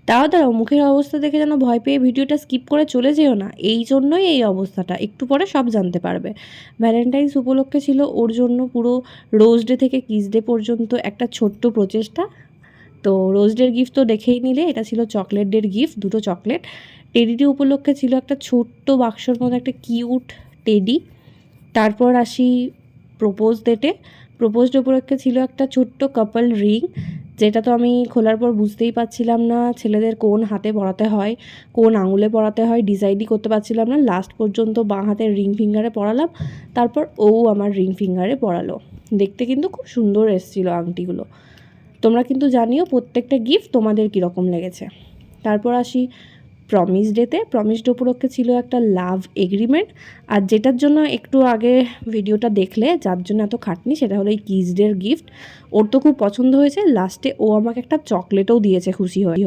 দাঁড়াও, মুখের অবস্থা দেখে যেন ভয় পেয়ে ভিডিওটা স্কিপ করে চলে যেও না, এই জন্যই এই অবস্থাটা, একটু পরে সব জানতে পারবে। ভ্যালেন্টাইন্স উপলক্ষে ছিল ওর জন্য পুরো রোজ ডে থেকে কিস ডে পর্যন্ত একটা ছোট্ট প্রচেষ্টা। তো রোজ ডের গিফট তো দেখেই নিলে, এটা ছিল চকলেট ডের গিফট, দুটো চকলেট। টেডি ডে উপলক্ষে ছিল একটা ছোট্ট বাক্সর মতো একটা কিউট টেডি। তারপর আসি প্রপোজ ডেটে। প্রপোজ ডে উপলক্ষে ছিল একটা ছোট্ট কাপল রিং, যেটা তো আমি খোলার পর বুঝতেই পারছিলাম না ছেলেদের কোন হাতে পরাতে হয়, কোন আঙুলে পরাতে হয়, ডিসাইডই করতে পারছিলাম না। লাস্ট পর্যন্ত বাঁ হাতের রিং ফিঙ্গারে পরালাম, তারপর ও আমার রিং ফিঙ্গারে পরালো। দেখতে কিন্তু খুব সুন্দর এসেছিলো আংটিগুলো। তোমরা কিন্তু জানিও প্রত্যেকটা গিফট তোমাদের কীরকম লেগেছে। তারপর আসি প্রমিস ডেতে। প্রমিস ডে উপলক্ষে ছিল একটা লাভ এগ্রিমেন্ট, আর যেটার জন্য একটু আগে ভিডিওটা দেখলে, যার জন্য এত খাটনি, সেটা হলো এই কিস ডের গিফট। ওর তো খুব পছন্দ হয়েছে, লাস্টে ও আমাকে একটা চকলেটও দিয়েছে খুশি হয়ে।